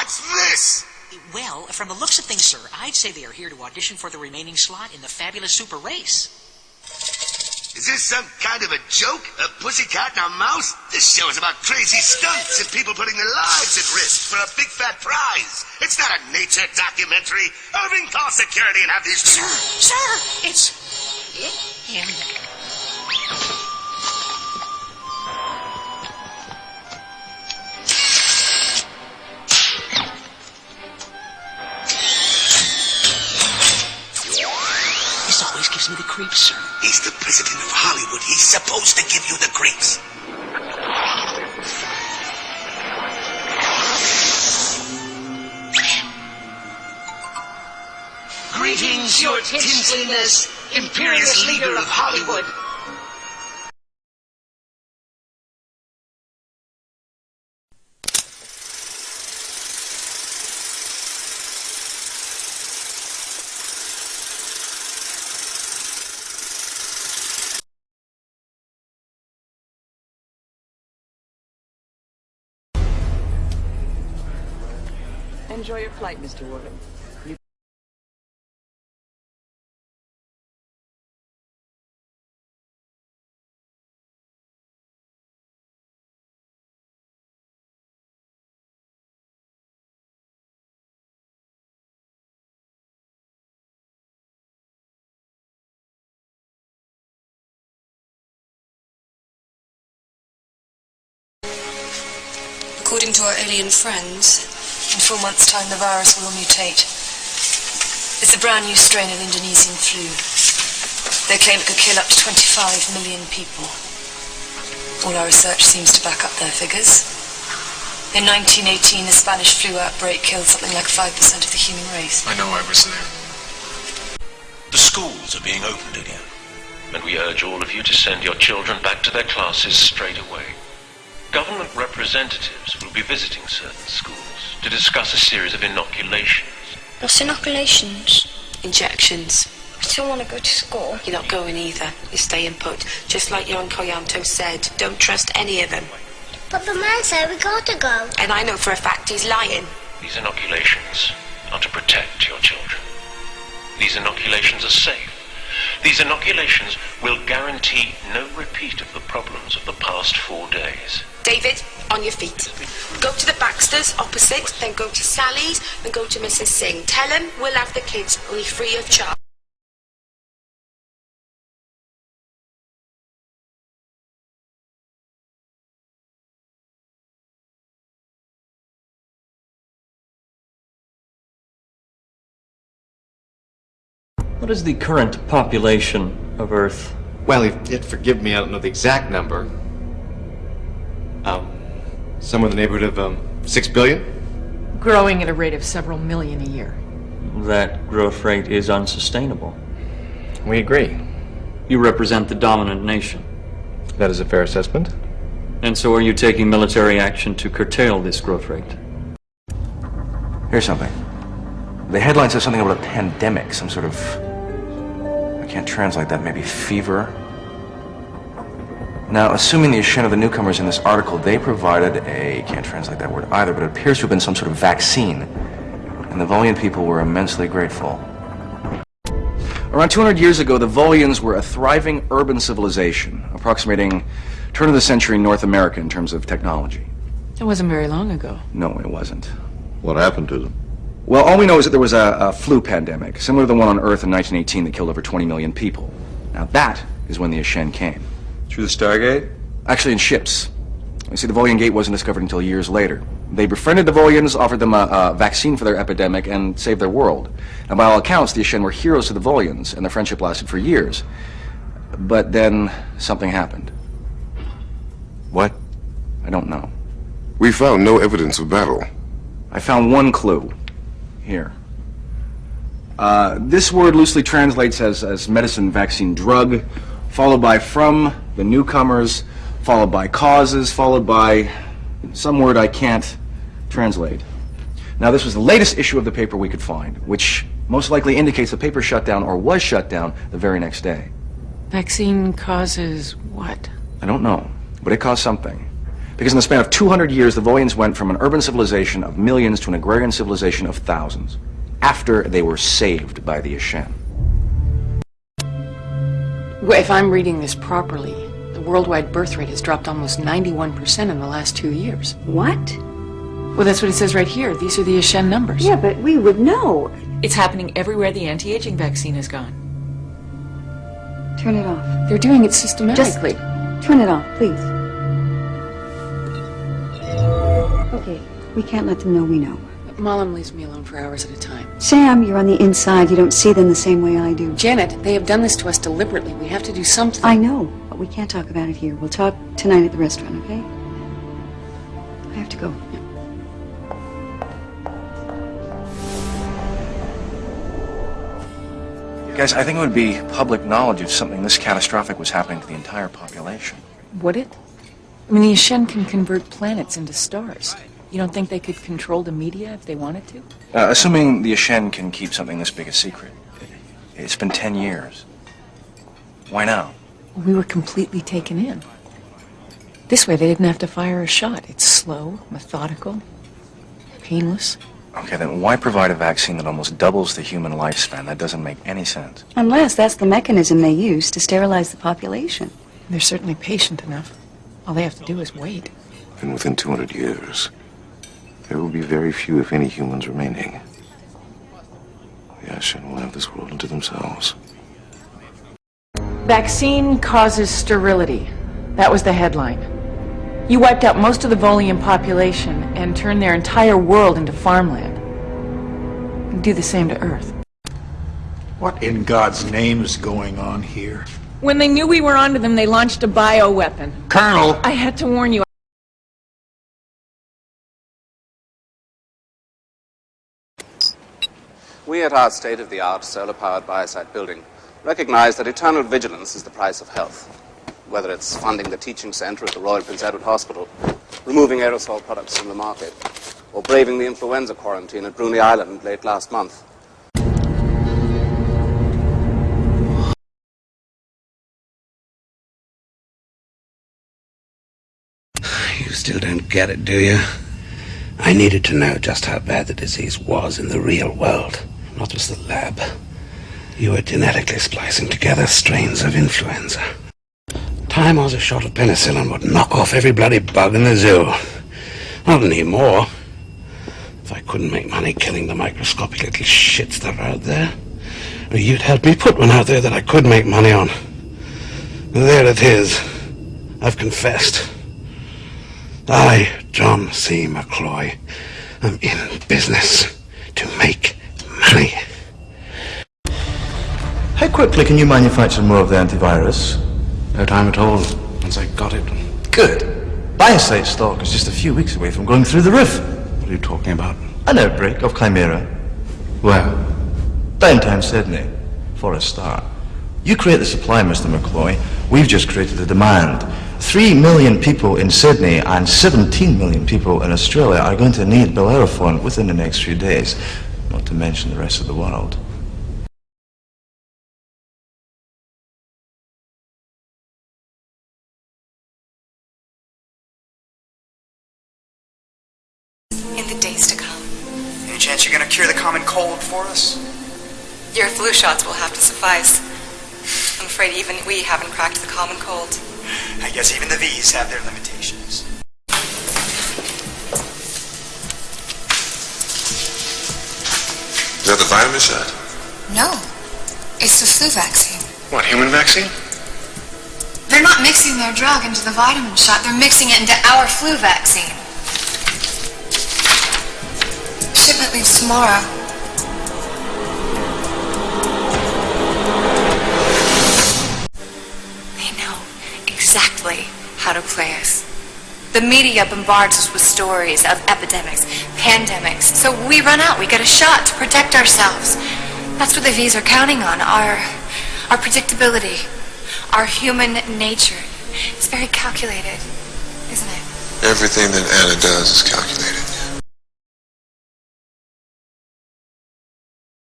What's this? Well, from the looks of things, sir, I'd say they are here to audition for the remaining slot in the fabulous super race. Is this some kind of a joke? A pussycat and a mouse? This show is about crazy stunts and people putting their lives at risk for a big fat prize. It's not a nature documentary. Irving, call security and have these... Sir, it's... him. This always gives me the creeps, sir. He's the president of Hollywood. He's supposed to give you the creeps. Greetings, your tinseliness, imperious leader of Hollywood. Enjoy your flight, Mr. Warden. According to our alien friends, in 4 months' time the virus will mutate. It's a brand new strain of Indonesian flu. They claim it could kill up to 25 million people. All our research seems to back up their figures. In 1918, the Spanish flu outbreak killed something like 5% of the human race. I know, I was there. The schools are being opened again, and we urge all of you to send your children back to their classes straight away. Government representatives will be visiting certain schools to discuss a series of inoculations. What's inoculations? Injections. I still want to go to school. You're not going either. You're staying put. Just like Jan Koyanto said, don't trust any of them. But the man said we got to go. And I know for a fact he's lying. These inoculations are to protect your children. These inoculations are safe. These inoculations will guarantee no repeat of the problems of the past 4 days. David, on your feet. Go to the Baxters opposite, then go to Sally's, then go to Mrs. Singh. Tell them we'll have the kids only free of charge. What is the current population of Earth? Well, if forgive me, I don't know the exact number. Somewhere in the neighborhood of 6 billion? Growing at a rate of several million a year. That growth rate is unsustainable. We agree. You represent the dominant nation. That is a fair assessment. And so are you taking military action to curtail this growth rate? Here's something. The headline says something about a pandemic, some sort of... I can't translate that, maybe fever? Now, assuming the Ashen of the newcomers in this article, they provided a... can't translate that word either, but it appears to have been some sort of vaccine. And the Volian people were immensely grateful. Around 200 years ago, the Volians were a thriving urban civilization, approximating turn of the century North America in terms of technology. It wasn't very long ago. No, it wasn't. What happened to them? Well, all we know is that there was a flu pandemic, similar to the one on Earth in 1918 that killed over 20 million people. Now that is when the Ashen came. Through the Stargate? Actually in ships. You see, the Volian Gate wasn't discovered until years later. They befriended the Volians, offered them a vaccine for their epidemic, and saved their world. And by all accounts, the Ashen were heroes to the Volians, and their friendship lasted for years. But then something happened. What? I don't know. We found no evidence of battle. I found one clue. Here. This word loosely translates as medicine, vaccine, drug, followed by from, the newcomers, followed by causes, followed by some word I can't translate. Now, this was the latest issue of the paper we could find, which most likely indicates the paper shut down or was shut down the very next day. Vaccine causes what? I don't know, but it caused something. Because in the span of 200 years, the Volians went from an urban civilization of millions to an agrarian civilization of thousands, after they were saved by the Ashen. Well, if I'm reading this properly, the worldwide birth rate has dropped almost 91% in the last 2 years. What? Well, that's what it says right here. These are the Ashen numbers. Yeah, but we would know. It's happening everywhere the anti-aging vaccine has gone. Turn it off. They're doing it systematically. Just turn it off, please. Okay, we can't let them know we know. Mullen leaves me alone for hours at a time. Sam, you're on the inside. You don't see them the same way I do. Janet, they have done this to us deliberately. We have to do something. I know, but we can't talk about it here. We'll talk tonight at the restaurant, okay? I have to go. Guys, I think it would be public knowledge if something this catastrophic was happening to the entire population. Would it? I mean, the Ashen can convert planets into stars. You don't think they could control the media if they wanted to? Assuming the Ashen can keep something this big a secret. It's been 10 years. Why now? We were completely taken in. This way, they didn't have to fire a shot. It's slow, methodical, painless. Okay, then why provide a vaccine that almost doubles the human lifespan? That doesn't make any sense. Unless that's the mechanism they use to sterilize the population. They're certainly patient enough. All they have to do is wait. And within 200 years, there will be very few, if any, humans remaining. The Ashen will have this world unto themselves. Vaccine causes sterility. That was the headline. You wiped out most of the Volian population and turned their entire world into farmland. You do the same to Earth. What in God's name is going on here? When they knew we were onto them, they launched a bioweapon. Colonel! I had to warn you. We at our state-of-the-art solar-powered biosite building recognize that eternal vigilance is the price of health. Whether it's funding the teaching center at the Royal Prince Edward Hospital, removing aerosol products from the market, or braving the influenza quarantine at Brunei Island late last month. You still don't get it, do you? I needed to know just how bad the disease was in the real world, not just the lab. You were genetically splicing together strains of influenza. Time was a shot of penicillin would knock off every bloody bug in the zoo. Not anymore. If I couldn't make money killing the microscopic little shits that are out there, you'd help me put one out there that I could make money on. There it is. I've confessed. I, John C. McCloy, am in business to make money. How quickly can you manufacture more of the antivirus? No time at all, once I got it. Good. Biosite stock is just a few weeks away from going through the roof. What are you talking about? An outbreak of Chimera. Where? Downtown Sydney, for a start. You create the supply, Mr. McCloy. We've just created the demand. 3 million people in Sydney and 17 million people in Australia are going to need Bellerophon within the next few days, not to mention the rest of the world. In the days to come. Any chance you're gonna cure the common cold for us? Your flu shots will have to suffice. I'm afraid even we haven't cracked the common cold. I guess even the V's have their limitations. Is that the vitamin shot? No. It's the flu vaccine. What, human vaccine? They're not mixing their drug into the vitamin shot. They're mixing it into our flu vaccine. Shipment leaves tomorrow. They know exactly how to play us. The media bombards us with stories of epidemics, pandemics. So we run out. We get a shot to protect ourselves. That's what the V's are counting on. Our predictability. Our human nature. It's very calculated, isn't it? Everything that Anna does is calculated.